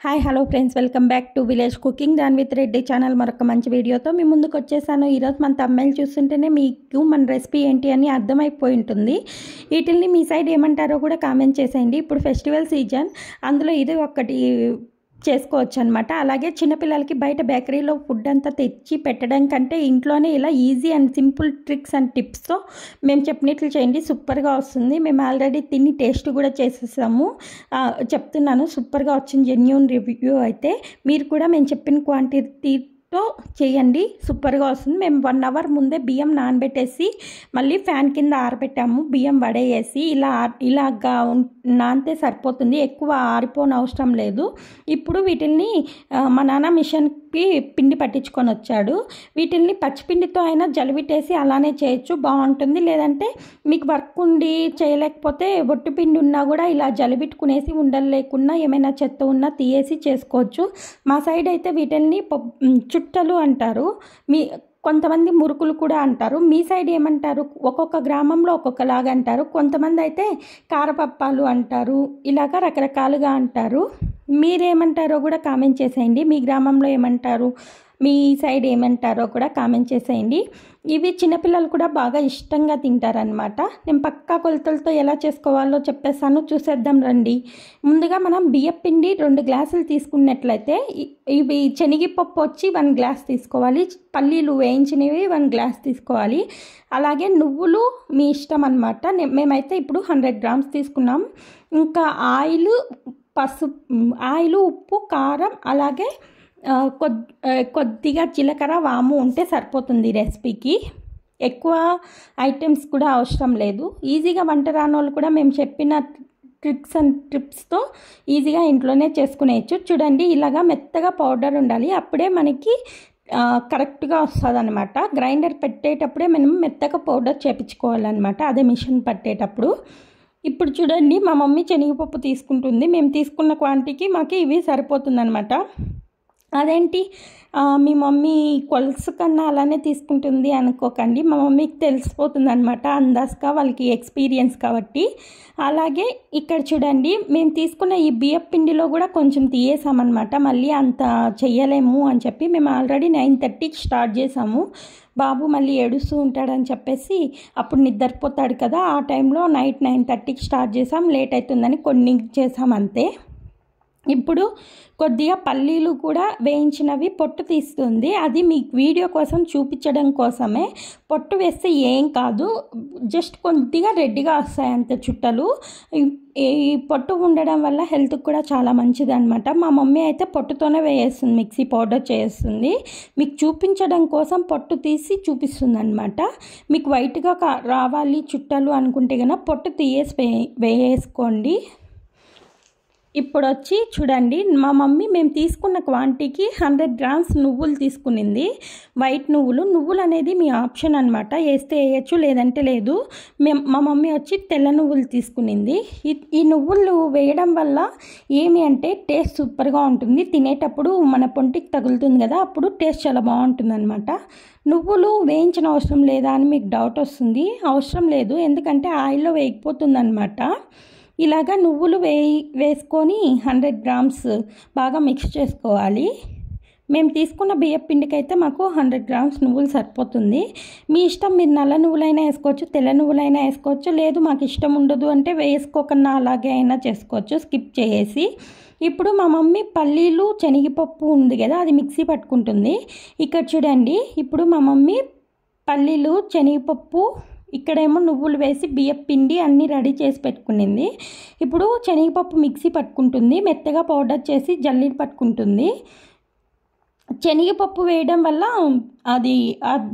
Hi hello friends, welcome back to village cooking than with Reddy channel. మరొక మంచి వీడియోతో మీ ముందుకు వచ్చేసాను. ఈరోజు మన తమ్ముళ్ళు చూస్తుంటేనే మీకు మన రెసిపీ ఏంటి అని అర్థమైపోయి ఉంటుంది. వీటిల్ని మీ సైడ్ ఏమంటారో కూడా కామెంట్ చేసేయండి. ఇప్పుడు ఫెస్టివల్ సీజన్, అందులో ఇది ఒకటి చేసుకోవచ్చు అనమాట. అలాగే చిన్నపిల్లలకి బయట బేకరీలో ఫుడ్ అంతా తెచ్చి పెట్టడం కంటే ఇంట్లోనే ఇలా easy and simple tricks and టిప్స్తో మేము చెప్పినట్లు చేయండి, సూపర్గా వస్తుంది. మేము ఆల్రెడీ తిని టేస్ట్ కూడా చేసేసాము. చెప్తున్నాను, సూపర్గా వచ్చింది. జెన్యూన్ రివ్యూ అయితే మీరు కూడా మేము చెప్పిన క్వాంటిటీతో చేయండి, సూపర్గా వస్తుంది. మేము 1 అవర్ ముందే బియ్యం నానబెట్టేసి మళ్ళీ ఫ్యాన్ కింద ఆరబెట్టాము. బియ్యం వడేసి ఇలాగా నానితే సరిపోతుంది, ఎక్కువ ఆరిపోని అవసరం లేదు. ఇప్పుడు వీటిల్ని మా నాన్న మిషన్కి పిండి పట్టించుకొని వచ్చాడు. వీటిల్ని పచ్చిపిండితో అయినా జలివిట్టేసి అలానే చేయొచ్చు, బాగుంటుంది. లేదంటే మీకు వర్క్ ఉండి చేయలేకపోతే ఒట్టు పిండి ఉన్నా కూడా ఇలా జలిబిట్టుకునేసి ఉండలు లేకుండా ఏమైనా చెత్త ఉన్నా తీయేసి చేసుకోవచ్చు. మా సైడ్ అయితే వీటిల్ని చుట్టలు అంటారు, కొంతమంది మురుకులు కూడా అంటారు. మీ సైడ్ ఏమంటారు? ఒక్కొక్క గ్రామంలో ఒక్కొక్కలాగా అంటారు. కొంతమంది అయితే కారపప్పాలు అంటారు, ఇలాగ రకరకాలుగా అంటారు. మీరేమంటారో కూడా కామెంట్ చేసేయండి. మీ గ్రామంలో ఏమంటారు, మీ సైడ్ ఏమంటారో కూడా కామెంట్ చేసేయండి. ఇవి చిన్నపిల్లలు కూడా బాగా ఇష్టంగా తింటారనమాట. నేను పక్కా కొలతలతో ఎలా చేసుకోవాలో చెప్పేస్తాను, చూసేద్దాం రండి. ముందుగా మనం బియ్యపిండి 2 గ్లాసులు తీసుకున్నట్లయితే ఇవి శనగపప్పు వచ్చి 1 గ్లాస్ తీసుకోవాలి. పల్లీలు వేయించినవి 1 గ్లాస్ తీసుకోవాలి. అలాగే నువ్వులు మీ ఇష్టం అనమాట. మేమైతే ఇప్పుడు 100 గ్రామ్స్ తీసుకున్నాం. ఇంకా ఆయిలు, ఉప్పు, కారం, అలాగే కొద్దిగా జీలకర్ర, వాము ఉంటే సరిపోతుంది రెసిపీకి. ఎక్కువ ఐటమ్స్ కూడా అవసరం లేదు. ఈజీగా వంట రాని వాళ్ళు కూడా మేము చెప్పిన ట్రిక్స్ అండ్ టిప్స్తో ఈజీగా ఇంట్లోనే చేసుకునేయచ్చు. చూడండి, ఇలాగా మెత్తగా పౌడర్ ఉండాలి, అప్పుడే మనకి కరెక్ట్గా వస్తుంది అనమాట. గ్రైండర్ పెట్టేటప్పుడే మనం మెత్తగా పౌడర్ చేపించుకోవాలన్నమాట, అదే మిషన్ పట్టేటప్పుడు. ఇప్పుడు చూడండి, మా మమ్మీ శనగపప్పు తీసుకుంటుంది. మేము తీసుకున్న క్వాంటిటీకి మాకు ఇవి సరిపోతుందన్నమాట. అదేంటి మీ మమ్మీ కొలుసు కన్నా అలానే తీసుకుంటుంది అనుకోకండి, మా మమ్మీకి తెలిసిపోతుంది అనమాట, అందాజుగా, వాళ్ళకి ఎక్స్పీరియన్స్ కాబట్టి. అలాగే ఇక్కడ చూడండి, మేము తీసుకున్న ఈ బియ్యం పిండిలో కూడా కొంచెం తీయేసామన్నమాట. మళ్ళీ అంత చెయ్యలేము అని చెప్పి మేము ఆల్రెడీ 9:30కి స్టార్ట్ చేసాము. బాబు మళ్ళీ ఏడుస్తూ ఉంటాడని చెప్పేసి, అప్పుడు నిద్రపోతాడు కదా, ఆ టైంలో నైట్ 9:30కి స్టార్ట్ చేసాం. లేట్ అవుతుందని కొన్ని చేసాం అంతే. ఇప్పుడు కొద్దిగా పల్లీలు కూడా వేయించినవి పొట్టు తీస్తుంది, అది మీకు వీడియో కోసం చూపించడం కోసమే. పొట్టు వేస్తే ఏం కాదు, జస్ట్ కొద్దిగా రెడ్డిగా వస్తాయి అంతే చుట్టలు. ఈ పొట్టు ఉండడం వల్ల హెల్త్కి కూడా చాలా మంచిది అనమాట. మా మమ్మీ అయితే పొట్టుతోనే వేయేస్తుంది, మిక్సీ పౌడర్ చేస్తుంది. మీకు చూపించడం కోసం పొట్టు తీసి చూపిస్తుంది అనమాట. మీకు వైట్గా రావాలి చుట్టలు అనుకుంటే కనుక పొట్టు తీయేసి వేసుకోండి. ఇప్పుడు వచ్చి చూడండి, మా మమ్మీ మేము తీసుకున్న క్వాంటిటీకి 100 గ్రామ్స్ నువ్వులు తీసుకునింది. వైట్ నువ్వులు అనేది మీ ఆప్షన్ అనమాట, వేస్తే వేయచ్చు లేదంటే లేదు. మా మమ్మీ వచ్చి తెల్ల నువ్వులు తీసుకునింది. ఈ నువ్వులు వేయడం వల్ల ఏమి అంటే టేస్ట్ సూపర్గా ఉంటుంది, తినేటప్పుడు మన పొంటికి తగులుతుంది కదా, అప్పుడు టేస్ట్ చాలా బాగుంటుంది అనమాట. నువ్వులు వేయించిన అవసరం లేదా అని మీకు డౌట్ వస్తుంది, అవసరం లేదు, ఎందుకంటే ఆయిల్లో వేగిపోతుంది అనమాట. ఇలాగా నువ్వులు వేసుకొని 100 గ్రామ్స్ బాగా మిక్స్ చేసుకోవాలి. మేము తీసుకున్న బియ్యం పిండికి అయితే మాకు 100 గ్రామ్స్ నువ్వులు సరిపోతుంది. మీ ఇష్టం, మీరు నల్ల నువ్వులైనా వేసుకోవచ్చు, తెల్ల నువ్వులైనా వేసుకోవచ్చు, లేదు మాకు ఇష్టం ఉండదు అంటే వేసుకోకుండా అలాగే అయినా చేసుకోవచ్చు, స్కిప్ చేసి. ఇప్పుడు మా మమ్మీ పల్లీలు, శనగపప్పు ఉంది కదా, అది మిక్సీ పట్టుకుంటుంది. ఇక్కడ చూడండి, ఇప్పుడు మా మమ్మీ పల్లీలు, శనగపప్పు, ఇక్కడేమో నువ్వులు వేసి బియ్యం పిండి అన్నీ రెడీ చేసి పెట్టుకునింది. ఇప్పుడు శనగపప్పు మిక్సీ పట్టుకుంటుంది, మెత్తగా పౌడర్ చేసి జల్లీలు పట్టుకుంటుంది. శనగపప్పు వేయడం వల్ల అది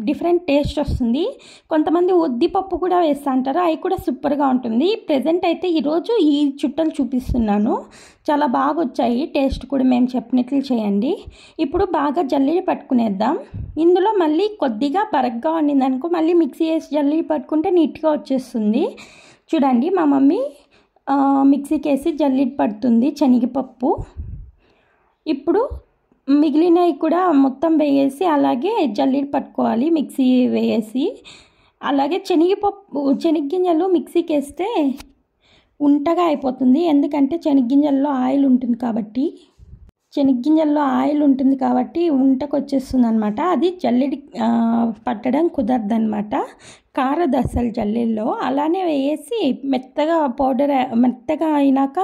డిఫరెంట్ టేస్ట్ వస్తుంది. కొంతమంది ఉద్దిపప్పు కూడా వేస్తూ అంటారు, అవి కూడా సూపర్గా ఉంటుంది. ప్రజెంట్ అయితే ఈరోజు ఈ చుట్టలు చూపిస్తున్నాను, చాలా బాగా వచ్చాయి, టేస్ట్ కూడా మేము చెప్పినట్లు చేయండి. ఇప్పుడు బాగా జల్లీలు పట్టుకునేద్దాం. ఇందులో మళ్ళీ కొద్దిగా బరగ్గా ఉండిందనుకో, మళ్ళీ మిక్సీ వేసి జల్లీలు పట్టుకుంటే నీట్గా వచ్చేస్తుంది. చూడండి, మా మమ్మీ మిక్సీకి వేసి జల్లీలు పడుతుంది శనగపప్పు. ఇప్పుడు మిగిలినవి కూడా మొత్తం వేసి అలాగే జల్లీలు పట్టుకోవాలి, మిక్సీ వేసి. అలాగే శనగగింజలు మిక్సీకి వేస్తే ఉంటగా అయిపోతుంది, ఎందుకంటే శనగగింజల్లో ఆయిల్ ఉంటుంది కాబట్టి. శనగ్గింజల్లో ఆయిల్ ఉంటుంది కాబట్టి ఉంటకు వచ్చేస్తుంది అనమాట. అది జల్లెడి పట్టడం కుదరదనమాట, కారదు అసలు జల్లెల్లో. అలానే వేసి మెత్తగా అయినాక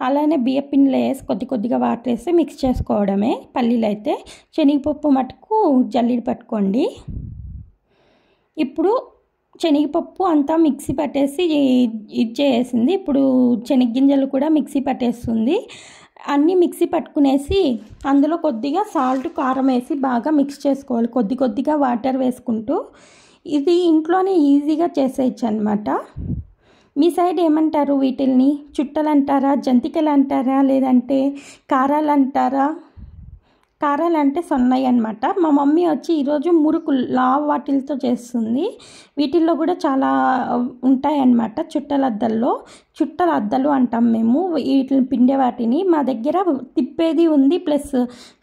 అలానే బియ్య పిండిలో వేసి కొద్ది కొద్దిగా వాటర్ వేసి మిక్స్ చేసుకోవడమే. పల్లీలు అయితే, శనగపప్పు మటుకు జల్లెడి పట్టుకోండి. ఇప్పుడు శనగపప్పు అంతా మిక్సీ పట్టేసి ఇచ్చేసింది. ఇప్పుడు శనగ్గింజలు కూడా మిక్సీ పట్టేస్తుంది. అన్నీ మిక్సీ పట్టుకునేసి అందులో కొద్దిగా సాల్ట్, కారం వేసి బాగా మిక్స్ చేసుకోవాలి, కొద్ది కొద్దిగా వాటర్ వేసుకుంటూ. ఇది ఇంట్లోనే ఈజీగా చేసేయచ్చు అనమాట. మీ సైడ్ ఏమంటారు వీటిల్ని? చుట్టలు అంటారా, జంతికలు అంటారా, లేదంటే కారాలు అంటారా? కారాలు అంటే సొన్నయ్య అనమాట. మా మమ్మీ వచ్చి ఈరోజు మురుకులు వాటిలతో చేస్తుంది. వీటిల్లో కూడా చాలా ఉంటాయన్నమాట. చుట్టల అద్దలు అంటాం మేము వీటిని, పిండే వాటిని. మా దగ్గర తిప్పేది ఉంది, ప్లస్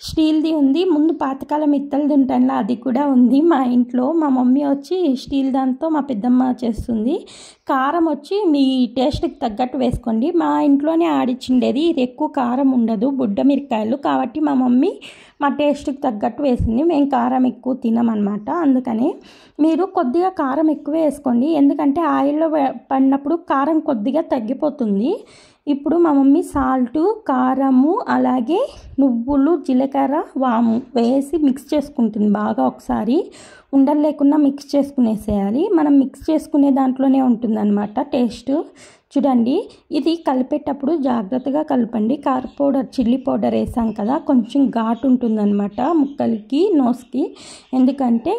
స్టీల్ది ఉంది. ముందు పాతకాలం ఇత్తలది ఉంటాను, అది కూడా ఉంది మా ఇంట్లో. మా మమ్మీ వచ్చి స్టీల్ దాంతో మా పెద్దమ్మ చేస్తుంది. కారం వచ్చి మీ టేస్ట్కి తగ్గట్టు వేసుకోండి. మా ఇంట్లోనే ఆడిచ్చిండేది, ఇది ఎక్కువ కారం ఉండదు, బుడ్డ మిరకాయలు కాబట్టి మా మమ్మీ మా టేస్ట్కి తగ్గట్టు వేసింది. మేము కారం ఎక్కువ తినమన్నమాట, అందుకని మీరు కొద్దిగా కారం ఎక్కువే వేసుకోండి, ఎందుకంటే ఆయిల్లో పడినప్పుడు కారం కొద్దిగా తగ్గిపోతుంది. ఇప్పుడు మా మమ్మీ సాల్టు, కారము, అలాగే నువ్వులు, జీలకర్ర, వాము వేసి మిక్స్ చేసుకుంటుంది బాగా. ఒకసారి ఉండలు లేకుండా మిక్స్ చేసుకునేసేయాలి. మనం మిక్స్ చేసుకునే దాంట్లోనే ఉంటుందన్నమాట టేస్ట్. చూడండి, ఇది కలిపేటప్పుడు జాగ్రత్తగా కలపండి. కార పౌడర్, చిల్లీ పౌడర్ వేసాం కదా, కొంచెం ఘాటు ఉంటుందన్నమాట ముక్కలకి, నోస్కి, ఎందుకంటే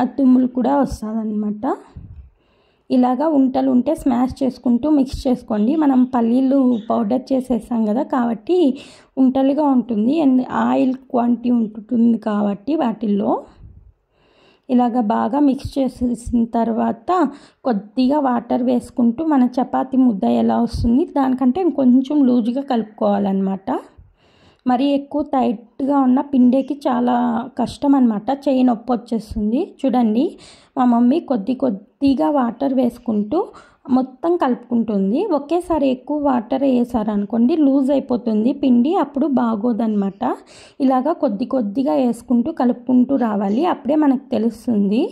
ఆ తుమ్ములు కూడా వస్తుందన్నమాట. ఇలాగా ఉంటలు ఉంటే స్మాష్ చేసుకుంటూ మిక్స్ చేసుకోండి. మనం పల్లీలు పౌడర్ చేసేసాం కదా కాబట్టి ఉంటలుగా ఉంటుంది, ఆయిల్ క్వాంటిటీ ఉంటుంది కాబట్టి వాటిల్లో. ఇలాగ బాగా మిక్స్ చేసేసిన తర్వాత కొద్దిగా వాటర్ వేసుకుంటూ మన చపాతీ ముద్ద ఎలా వస్తుంది దానికంటే ఇంకొంచెం లూజ్గా కలుపుకోవాలన్నమాట. మరీ ఎక్కువ టైట్గా ఉన్న పిండేకి చాలా కష్టం అనమాట, చేయి నొప్పి వచ్చేస్తుంది. చూడండి, మా మమ్మీ కొద్దిగా వాటర్ వేసుకుంటూ మొత్తం కలుపుకుంటుంది. ఒకేసారి ఎక్కువ వాటర్ వేసారనుకోండి లూజ్ అయిపోతుంది పిండి, అప్పుడు బాగోదన్నమాట. ఇలాగా కొద్దిగా వేసుకుంటూ కలుపుకుంటూ రావాలి, అప్పుడే మనకు తెలుస్తుంది.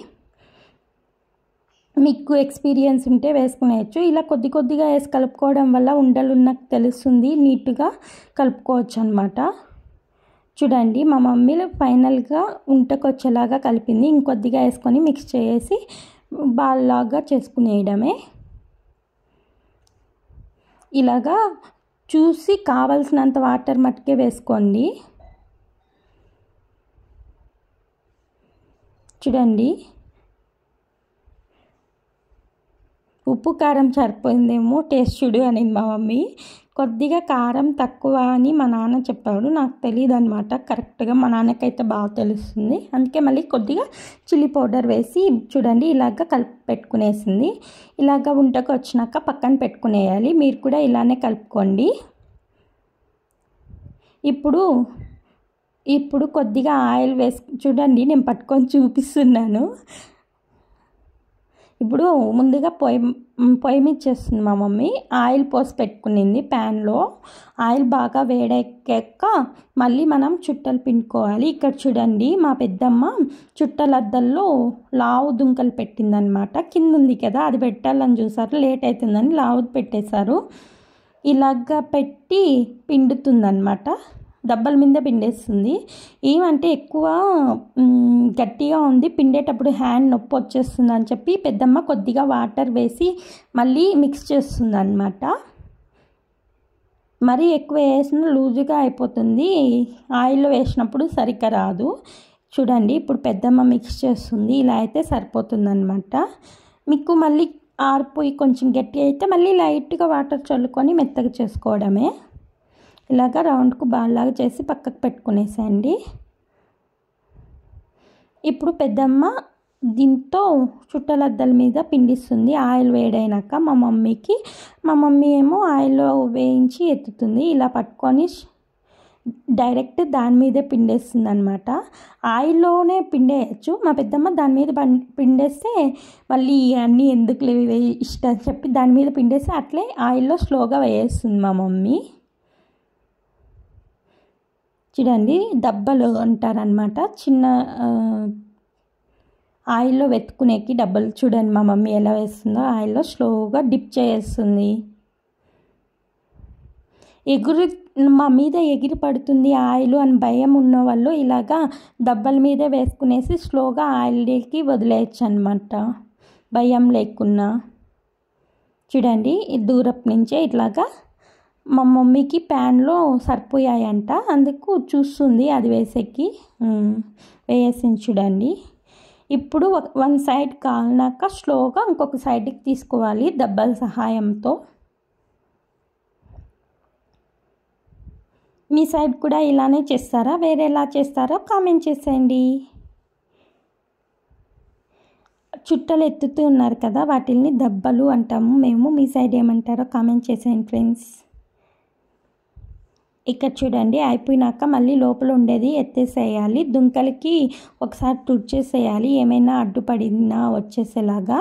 మీకు ఎక్స్పీరియన్స్ ఉంటే వేసుకునేయచ్చు. ఇలా కొద్దిగా వేసి కలుపుకోవడం వల్ల ఉండలు నాకు తెలుస్తుంది, నీట్గా కలుపుకోవచ్చు అనమాట. చూడండి, మా మమ్మీ ఫైనల్గా ఉంటకొచ్చేలాగా కలిపింది. ఇంకొద్దిగా వేసుకొని మిక్స్ చేసి బాల్ లాగా చేసుకునేయడమే. ఇలాగా చూసి కావలసినంత వాటర్ మట్టుకే వేసుకోండి. చూడండి, ఉప్పు కారం సరిపోయిందేమో టేస్ట్ చూడు అనింది మా మమ్మీ. కొద్దిగా కారం తక్కువ అని మా నాన్న చెప్పాడు, నాకు తెలియదు అనమాట కరెక్ట్గా, మా నాన్నకైతే బాగా తెలుస్తుంది. అందుకే మళ్ళీ కొద్దిగా చిల్లీ పౌడర్ వేసి చూడండి ఇలాగ కలిపి పెట్టుకునేసింది. ఇలాగ ఉంటకు వచ్చినాక పక్కన పెట్టుకునేయాలి. మీరు కూడా ఇలానే కలుపుకోండి. ఇప్పుడు కొద్దిగా ఆయిల్ వేసి చూడండి, నేను పట్టుకొని చూపిస్తున్నాను. ఇప్పుడు ముందుగా పొయ్యి మీద చేస్తుంది మా మమ్మీ. ఆయిల్ పోసి పెట్టుకునింది ప్యాన్లో. ఆయిల్ బాగా వేడెక్కాక మళ్ళీ మనం చుట్టలు పిండుకోవాలి. ఇక్కడ చూడండి, మా పెద్దమ్మ చుట్టలద్దల్లో లావు దుంకలు పెట్టిందనమాట. కింద ఉంది కదా అది పెట్టాలని చూసారు, లేట్ అవుతుందని లావు పెట్టేశారు. ఇలాగా పెట్టి పిండుతుందన్నమాట, దబ్బల మీద పిండేస్తుంది. ఏమంటే ఎక్కువ గట్టిగా ఉంది, పిండేటప్పుడు హ్యాండ్ నొప్పి వచ్చేస్తుంది అని చెప్పి పెద్దమ్మ కొద్దిగా వాటర్ వేసి మళ్ళీ మిక్స్ చేస్తుంది అన్నమాట. మరీ ఎక్కువ వేసినా లూజుగా అయిపోతుంది, ఆయిల్లో వేసినప్పుడు సరిగ్గా రాదు. చూడండి, ఇప్పుడు పెద్దమ్మ మిక్స్ చేస్తుంది. ఇలా అయితే సరిపోతుందన్నమాట. మీకు మళ్ళీ ఆరిపోయి కొంచెం గట్టిగా అయితే మళ్ళీ లైట్గా వాటర్ చల్లుకొని మెత్తగా చేసుకోవడమే. ఇలాగ రౌండ్కు బాల్లాగా చేసి పక్కకు పెట్టుకునేసేయండి. ఇప్పుడు పెద్దమ్మ దీంతో చుట్టలద్దల మీద పిండిస్తుంది ఆయిల్ వేడైనాక మా మమ్మీకి. మా మమ్మీ ఏమో ఆయిల్లో వేయించి ఎత్తుతుంది. ఇలా పట్టుకొని డైరెక్ట్ దాని మీదే పిండేస్తుంది అనమాట. ఆయిల్లోనే పిండేయచ్చు, మా పెద్దమ్మ దాని మీద పిండేస్తే మళ్ళీ అన్నీ ఎందుకు లేవి ఇష్టం చెప్పి దాని మీద పిండేసి అట్లే ఆయిల్లో స్లోగా వేయేస్తుంది మా మమ్మీ. చూడండి డబ్బలు అంటారనమాట, చిన్న ఆయిల్లో వెతుకునేకి డబ్బలు. చూడండి మా మమ్మీ ఎలా వేస్తుందో, ఆయిల్లో స్లోగా డిప్ చేస్తుంది. మా మీద ఎగిరి పడుతుంది ఆయిల్ అని భయం ఉన్న వాళ్ళు ఇలాగా డబ్బల మీదే వేసుకునేసి స్లోగా ఆయిల్కి వదిలేయచ్చు అనమాట, భయం లేకున్నా. చూడండి దూరపు నుంచే ఇట్లాగా మా మమ్మీకి ప్యాన్లో సరిపోయాయంట, అందుకు చూస్తుంది అది వేసింది. చూడండి ఇప్పుడు వన్ సైడ్ కాలినాక స్లోగా ఇంకొక సైడ్కి తీసుకోవాలి దబ్బల సహాయంతో. మీ సైడ్ కూడా ఇలానే చేస్తారా, వేరేలా చేస్తారో కామెంట్ చేసేయండి. చుట్టలు ఎత్తుతూ ఉన్నారు కదా, వాటిని దబ్బలు అంటాము మేము. మీ సైడ్ ఏమంటారో కామెంట్ చేసేయండి ఫ్రెండ్స్. ఇక్కడ చూడండి అయిపోయినాక మళ్ళీ లోపల ఉండేది ఎత్తేసేయాలి. దుంకలకి ఒకసారి తుడిచేసేయాలి, ఏమైనా అడ్డుపడినా వచ్చేసేలాగా.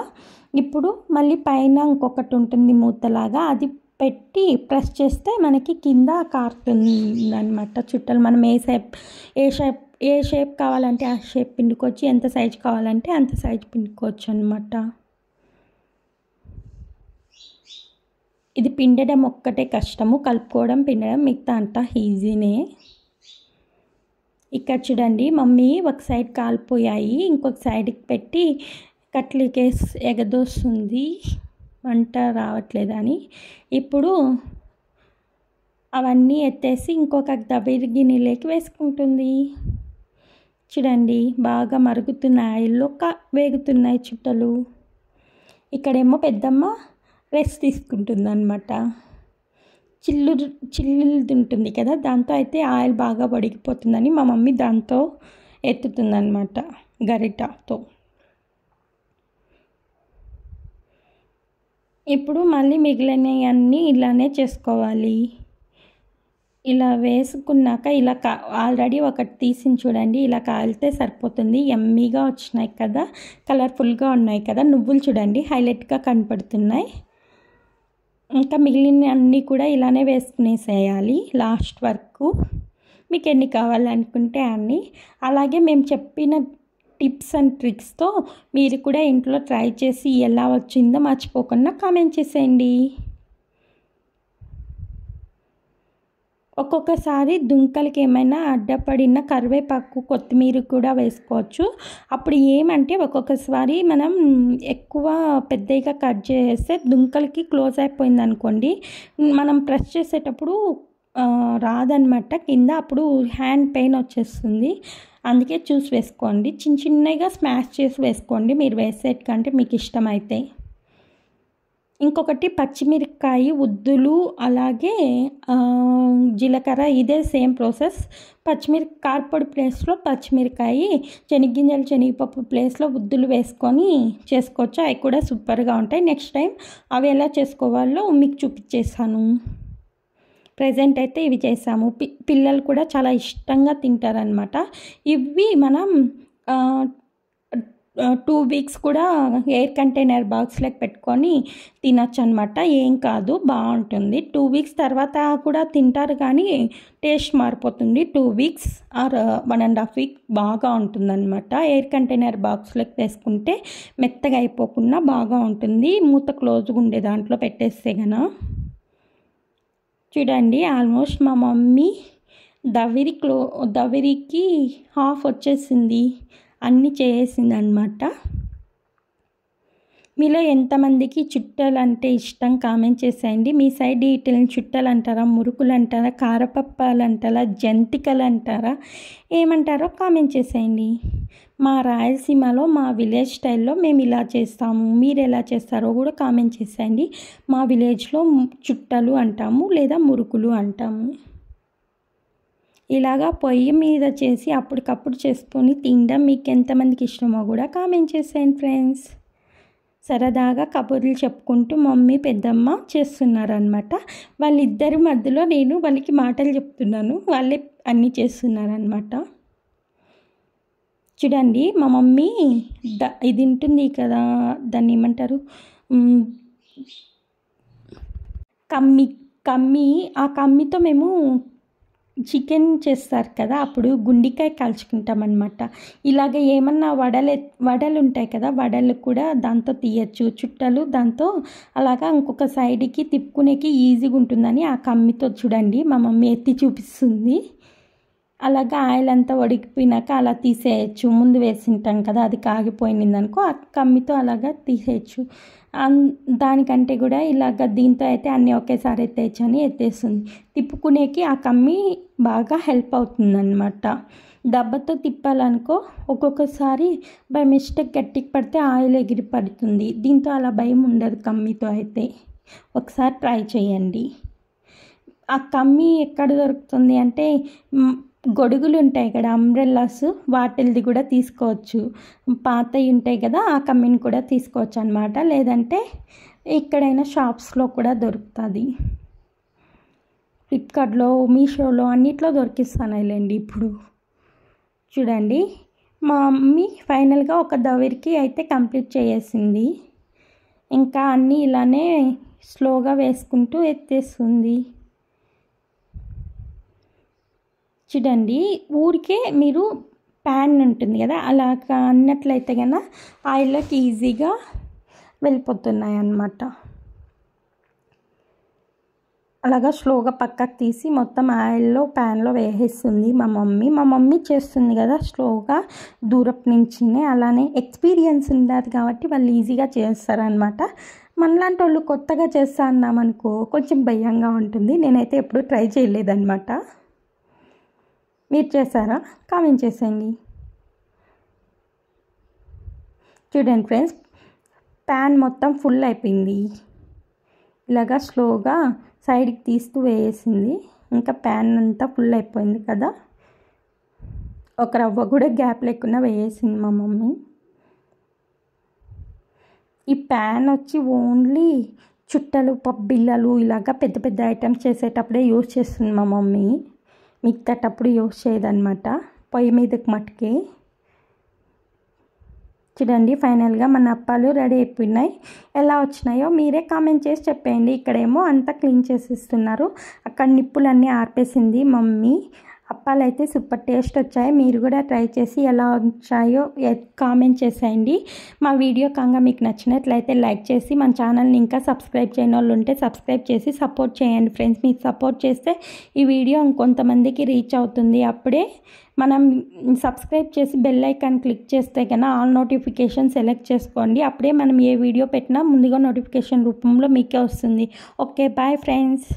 ఇప్పుడు మళ్ళీ పైన ఇంకొకటి ఉంటుంది మూతలాగా, అది పెట్టి ప్రెస్ చేస్తే మనకి కింద కారుతుంది అనమాట చుట్టలు. మనం ఏ షేప్ కావాలంటే ఆ షేప్ పిండుకోవచ్చు, ఎంత సైజు కావాలంటే అంత సైజు పిండుకోవచ్చు అనమాట. ఇది పిండడం ఒక్కటే కష్టము, కలుపుకోవడం పిండడం మిగతా అంతా ఈజీనే. ఇక్కడ చూడండి మమ్మీ ఒక సైడ్ కాలిపోయాయి, ఇంకొక సైడ్కి పెట్టి కట్లికేసి ఎగదోస్తుంది, వంట రావట్లేదని. ఇప్పుడు అవన్నీ ఎత్తేసి ఇంకొక దబిరి గిన్నెలోకి వేసుకుంటుంది. చూడండి బాగా మరుగుతున్న ఆయిల్లో వేగుతున్నాయి చుట్టలు. ఇక్కడేమో పెద్దమ్మ రెస్ట్ తీసుకుంటుంది అనమాట. చిల్లుది ఉంటుంది కదా, దాంతో అయితే ఆయిల్ బాగా వడికిపోతుందని మా మమ్మీ దాంతో ఎత్తుతుందన్నమాట గరిటతో. ఇప్పుడు మళ్ళీ మిగిలినవన్నీ ఇలానే చేసుకోవాలి. ఇలా వేసుకున్నాక ఇలా ఆల్రెడీ ఒకటి తీసి చూడండి, ఇలా కాలితే సరిపోతుంది. యమ్మీగా వచ్చినాయి కదా, కలర్ఫుల్గా ఉన్నాయి కదా, నువ్వులు చూడండి హైలైట్గా కనపడుతున్నాయి. ఇంకా మిగిలిన అన్నీ కూడా ఇలానే వేసుకునేసేయాలి లాస్ట్ వరకు, మీకు ఎన్ని కావాలనుకుంటే అన్నీ. అలాగే మేము చెప్పిన టిప్స్ అండ్ ట్రిక్స్తో మీరు కూడా ఇంట్లో ట్రై చేసి ఎలా వచ్చిందో మర్చిపోకుండా కామెంట్ చేసేయండి. ఒక్కొక్కసారి దుంకలకి ఏమైనా అడ్డపడిన కరివేపాకు కొత్తిమీర కూడా వేసుకోవచ్చు. అప్పుడు ఏమంటే ఒక్కొక్కసారి మనం ఎక్కువ పెద్దగా కట్ చేస్తే దుంకలకి క్లోజ్ అయిపోయింది అనుకోండి, మనం ప్రెస్ చేసేటప్పుడు రాదనమాట కింద, అప్పుడు హ్యాండ్ పెయిన్ వచ్చేస్తుంది. అందుకే చూసి వేసుకోండి, చిన్నగా స్మాష్ చేసి వేసుకోండి మీరు వేసేటికంటే మీకు ఇష్టమైతే. ఇంకొకటి పచ్చిమిరపకాయ ఉద్దులు అలాగే జీలకర్ర, ఇదే సేమ్ ప్రాసెస్. కారపొడి ప్లేస్లో పచ్చిమిరపకాయ, శనగగింజలు శనగపప్పు ప్లేస్లో ఉద్దులు వేసుకొని చేసుకోవచ్చు, అవి కూడా సూపర్గా ఉంటాయి. నెక్స్ట్ టైం అవి ఎలా చేసుకోవాలో మీకు చూపించేసాను. ప్రజెంట్ అయితే ఇవి చేసాము, పిల్లలు కూడా చాలా ఇష్టంగా తింటారనమాట. ఇవి మనం 2 వీక్స్ కూడా ఎయిర్ కంటైనర్ బాక్స్లోకి పెట్టుకొని తినచ్చు అనమాట, ఏం కాదు, బాగుంటుంది. 2 వీక్స్ తర్వాత కూడా తింటారు కానీ టేస్ట్ మారిపోతుంది. 2 వీక్స్ ఆర్ 1.5 వీక్ బాగా ఉంటుందన్నమాట. ఎయిర్ కంటైనర్ బాక్స్లోకి వేసుకుంటే మెత్తగా అయిపోకుండా బాగా ఉంటుంది, మూత క్లోజ్గా ఉండే దాంట్లో పెట్టేస్తే గన. చూడండి ఆల్మోస్ట్ మా మమ్మీ దవిరికి హాఫ్ వచ్చేసింది, అన్నీ చేసింది అనమాట. మీలో ఎంతమందికి చుట్టలు అంటే ఇష్టం కామెంట్ చేసేయండి. మీ సైడ్ వీటిని చుట్టలు అంటారా, మురుకులు అంటారా, కారపప్పాలు అంటారా, జంతికలు అంటారా, ఏమంటారో కామెంట్ చేసేయండి. మా రాయలసీమలో మా విలేజ్ స్టైల్లో మేము ఇలా చేస్తాము, మీరు ఎలా చేస్తారో కూడా కామెంట్ చేసేయండి. మా విలేజ్లో చుట్టలు అంటాము లేదా మురుకులు అంటాము. ఇలాగా పొయ్యి మీద చేసి అప్పటికప్పుడు చేసుకొని తినడం మీకు ఎంతమందికి ఇష్టమో కూడా కామెంట్ చేసేయండి ఫ్రెండ్స్. సరదాగా కబుర్లు చెప్పుకుంటూ మమ్మీ పెద్దమ్మ చేస్తున్నారనమాట. వాళ్ళిద్దరి మధ్యలో నేను వాళ్ళకి మాటలు చెప్తున్నాను, వాళ్ళే అన్నీ చేస్తున్నారనమాట. చూడండి మా మమ్మీ ఇది ఉంటుంది కదా, దాన్ని ఏమంటారు, కమ్మి. ఆ కమ్మితో మేము చికెన్ చేస్తారు కదా, అప్పుడు గుండికాయ కాల్చుకుంటాం అనమాట. ఇలాగ ఏమన్నా వడలు ఉంటాయి కదా, వడలు కూడా దాంతో తీయచ్చు, చుట్టలు దాంతో అలాగా ఇంకొక సైడ్కి తిప్పుకునేకి ఈజీగా ఉంటుందని ఆ కమ్మితో చూడండి మా మమ్మీ ఎత్తి చూపిస్తుంది. అలాగా ఆయిల్ అంతా ఉడికిపోయినాక అలా తీసేయచ్చు. ముందు వేసింటాం కదా, అది కాగిపోయింది అనుకో, ఆ కమ్మితో అలాగా తీసేయచ్చు. దానికంటే కూడా ఇలాగ దీంతో అయితే అన్నీ ఒకేసారి ఎత్తేయచ్చు అని ఎత్తేస్తుంది. తిప్పుకునేకి ఆ కమ్మి బాగా హెల్ప్ అవుతుందన్నమాట. దెబ్బతో తిప్పాలనుకో ఒక్కొక్కసారి బై మిస్టేక్ గట్టికి పడితే ఆయిల్ ఎగిరి పడుతుంది. దీంతో అలా భయం ఉండదు కమ్మితో అయితే. ఒకసారి ట్రై చేయండి. ఆ కమ్మి ఎక్కడ దొరుకుతుంది అంటే గొడుగులు ఉంటాయి కదా, అంబ్రెల్లాస్, వాటిల్ది కూడా తీసుకోవచ్చు. పాతవి ఉంటాయి కదా, ఆ కమ్మిని కూడా తీసుకోవచ్చు అనమాట. లేదంటే ఎక్కడైనా షాప్స్లో కూడా దొరుకుతుంది. ఫ్లిప్కార్ట్లో, మీషోలో అన్నిట్లో దొరికిస్తానులేండి ఇప్పుడు. చూడండి మా మమ్మీ ఫైనల్గా ఒక దవరికి అయితే కంప్లీట్ చేసేసింది. ఇంకా అన్నీ ఇలానే స్లోగా వేసుకుంటూ ఎత్తేస్తుంది. చూడండి ఊరికే మీరు ప్యాన్ ఉంటుంది కదా, అలా అన్నట్లయితే కన్నా ఆయిల్లోకి ఈజీగా వెళ్ళిపోతున్నాయి అన్నమాట. అలాగా స్లోగా పక్కకు తీసి మొత్తం ఆయిల్లో ప్యాన్లో వేసేస్తుంది మా మమ్మీ చేస్తుంది కదా స్లోగా దూరపు నుంచినే. అలానే ఎక్స్పీరియన్స్ ఉండదు కాబట్టి వాళ్ళు ఈజీగా చేస్తారనమాట. మనలాంటి వాళ్ళు కొత్తగా చేస్తా అన్నామనుకో కొంచెం భయంగా ఉంటుంది. నేనైతే ఎప్పుడూ ట్రై చేయలేదన్నమాట. మీరు చేశారా? కామెంట్ చేసేయండి. చూడండి ఫ్రెండ్స్, ప్యాన్ మొత్తం ఫుల్ అయిపోయింది. ఇలాగా స్లోగా సైడ్కి తీస్తూ వేసింది. ఇంకా ప్యాన్ అంతా ఫుల్ అయిపోయింది కదా, ఒక రవ్వ కూడా గ్యాప్ లేకుండా వేసింది మా మమ్మీ. ఈ ప్యాన్ వచ్చి ఓన్లీ చుట్టలు, పబ్బిళ్ళలు ఇలాగా పెద్ద పెద్ద ఐటమ్స్ చేసేటప్పుడే యూజ్ చేస్తుంది మా మమ్మీ. మిగతాటప్పుడు యూజ్ చేయదన్నమాట, పొయ్యి మీదకి మట్టుకే. చూడండి ఫైనల్గా మన అప్పాలు రెడీ అయిపోయినాయి. ఎలా వచ్చినాయో మీరే కామెంట్ చేసి చెప్పేయండి. ఇక్కడేమో అంతా క్లీన్ చేసిస్తున్నారు, అక్కడ నిప్పులన్నీ ఆర్పేసింది మమ్మీ. అప్పాలు అయితే సూపర్ టేస్ట్ వచ్చాయి. మీరు కూడా ట్రై చేసి ఎలా వచ్చాయో కామెంట్ చేసేయండి. మా వీడియో కనుక మీకు నచ్చినట్లయితే లైక్ చేసి మన ఛానల్ని ఇంకా సబ్స్క్రైబ్ చేయని వాళ్ళు ఉంటే సబ్స్క్రైబ్ చేసి సపోర్ట్ చేయండి ఫ్రెండ్స్. మీరు సపోర్ట్ చేస్తే ఈ వీడియో ఇంకొంతమందికి రీచ్ అవుతుంది. అప్పుడే మనం సబ్స్క్రైబ్ చేసి బెల్ ఐకాన్ క్లిక్ చేస్తే కన్నా ఆల్ నోటిఫికేషన్ సెలెక్ట్ చేసుకోండి. అప్పుడే మనం ఏ వీడియో పెట్టినా ముందుగా నోటిఫికేషన్ రూపంలో మీకే వస్తుంది. Okay, bye friends.